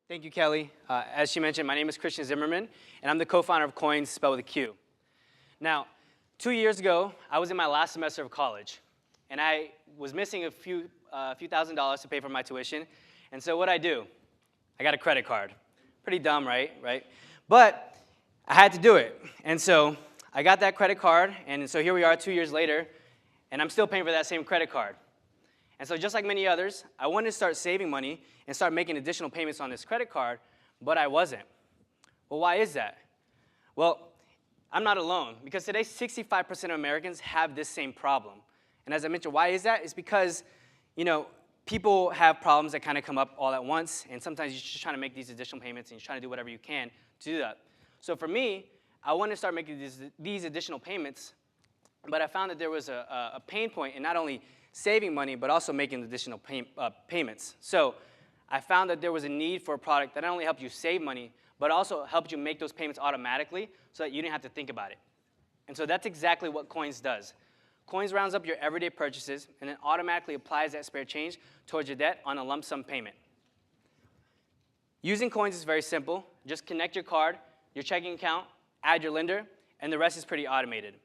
Thank you, Kelly. As she mentioned, my name is Zimmerman, and I'm the co-founder of Qoins, spelled with a Q. Now, 2 years ago, I was in my last semester of college, and I was missing a few $1,000s to pay for my tuition. And so what I do? I got a credit card. Pretty dumb, right? But I had to do it. And so I got that credit card, and so here we are 2 years later, and I'm still paying for that same credit card. And so just like many others, I wanted to start saving money and start making additional payments on this credit card, but I wasn't. Well, why is that? Well, I'm not alone, because today 65% of Americans have this same problem. And as I mentioned, why is that? It's because, people have problems that kind of come up all at once, and sometimes you're just trying to make these additional payments, and you're trying to do whatever you can to do that. So for me, I wanted to start making these additional payments, but I found that there was a pain point in not only saving money, but also making additional payments. So I found that there was a need for a product that not only helped you save money, but also helped you make those payments automatically so that you didn't have to think about it. And so that's exactly what Qoins does. Qoins rounds up your everyday purchases and then automatically applies that spare change towards your debt on a lump sum payment. Using Qoins is very simple. Just connect your card, your checking account, add your lender, and the rest is pretty automated.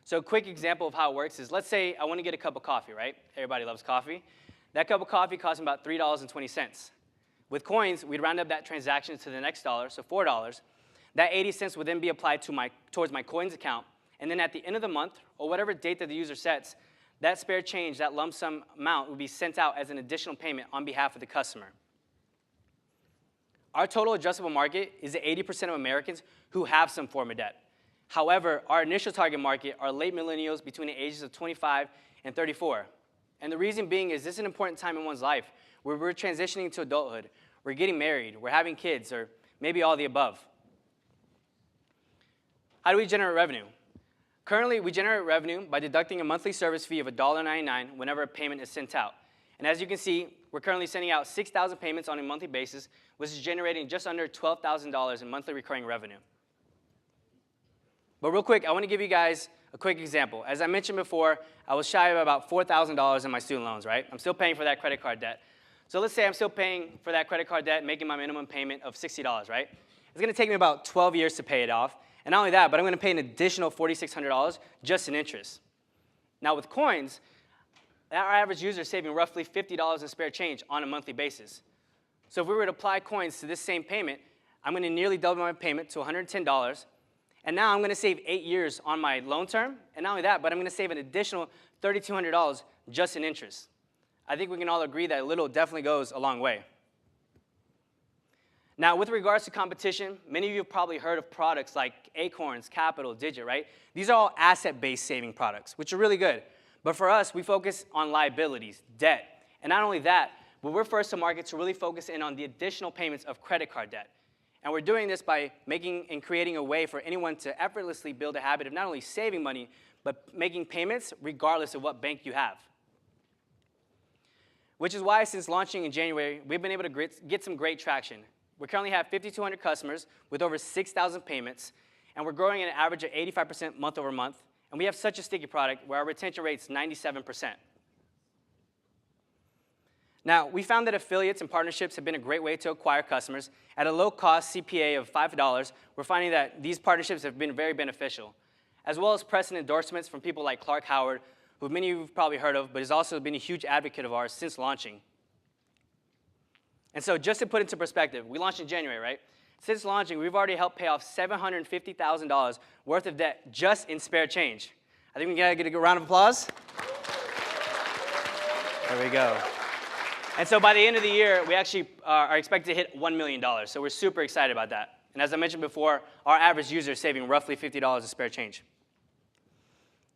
So a quick example of how it works is, let's say I want to get a cup of coffee, right? Everybody loves coffee. That cup of coffee costs about $3.20. With Qoins, we'd round up that transaction to the next dollar, so $4. That 80 cents would then be applied towards my Qoins account, and then at the end of the month, or whatever date that the user sets, that spare change, that lump sum amount, would be sent out as an additional payment on behalf of the customer. Our total addressable market is the 80% of Americans who have some form of debt. However, our initial target market are late millennials between the ages of 25 and 34. And the reason being is this is an important time in one's life where we're transitioning to adulthood, we're getting married, we're having kids, or maybe all the above. How do we generate revenue? Currently, we generate revenue by deducting a monthly service fee of $1.99 whenever a payment is sent out. And as you can see, we're currently sending out 6,000 payments on a monthly basis, which is generating just under $12,000 in monthly recurring revenue. But real quick, I want to give you guys a quick example. As I mentioned before, I was shy of about $4,000 in my student loans, right? I'm still paying for that credit card debt. So let's say I'm still paying for that credit card debt, making my minimum payment of $60, right? It's going to take me about 12 years to pay it off. And not only that, but I'm going to pay an additional $4,600 just in interest. Now with Qoins, our average user is saving roughly $50 in spare change on a monthly basis. So if we were to apply Qoins to this same payment, I'm going to nearly double my payment to $110. And now I'm going to save 8 years on my loan term. And not only that, but I'm going to save an additional $3,200 just in interest. I think we can all agree that a little definitely goes a long way. Now, with regards to competition, many of you have probably heard of products like Acorns, Capital, Digit, right? These are all asset-based saving products, which are really good. But for us, we focus on liabilities, debt. And not only that, but we're first to market to really focus in on the additional payments of credit card debt. And we're doing this by making and creating a way for anyone to effortlessly build a habit of not only saving money, but making payments regardless of what bank you have. Which is why since launching in January, we've been able to get some great traction. We currently have 5,200 customers with over 6,000 payments, and we're growing at an average of 85% month over month. And we have such a sticky product where our retention rate is 97%. Now, we found that affiliates and partnerships have been a great way to acquire customers. At a low-cost CPA of $5, we're finding that these partnerships have been very beneficial, as well as press and endorsements from people like Clark Howard, who many of you have probably heard of, but has also been a huge advocate of ours since launching. And so just to put into perspective, we launched in January, right? Since launching, we've already helped pay off $750,000 worth of debt just in spare change. I think we can get a good round of applause. There we go. And so by the end of the year, we actually are expected to hit $1 million. So we're super excited about that. And as I mentioned before, our average user is saving roughly $50 in spare change.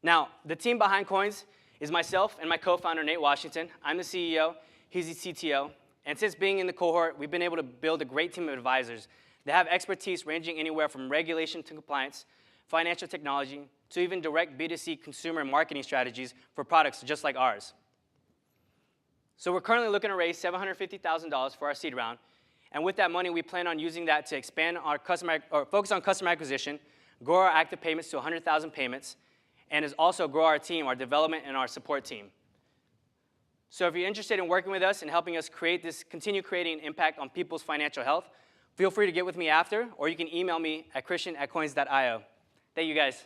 Now, the team behind Qoins is myself and my co-founder, Nate Washington. I'm the CEO. He's the CTO. And since being in the cohort, we've been able to build a great team of advisors that have expertise ranging anywhere from regulation to compliance, financial technology, to even direct B2C consumer marketing strategies for products just like ours. So we're currently looking to raise $750,000 for our seed round. And with that money, we plan on using that to expand our focus on customer acquisition, grow our active payments to 100,000 payments, and also grow our team, our development, and our support team. So if you're interested in working with us and helping us continue creating impact on people's financial health, feel free to get with me after, or you can email me at christian@qoins.io. Thank you guys.